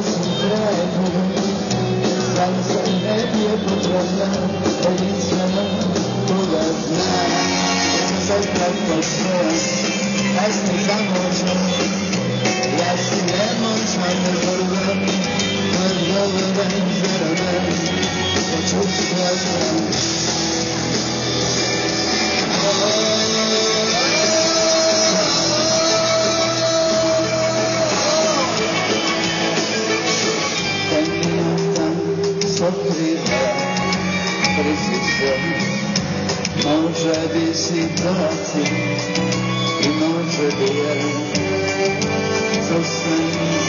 su kraju, sam se ne je potrebna, jedinstvena koga zna. Sam se tako svoja, kasni zamoćan, ja si nemoćan vrlo, vrlo zaradan, počustva sam. Može bi situacija i može bi jedan, co sam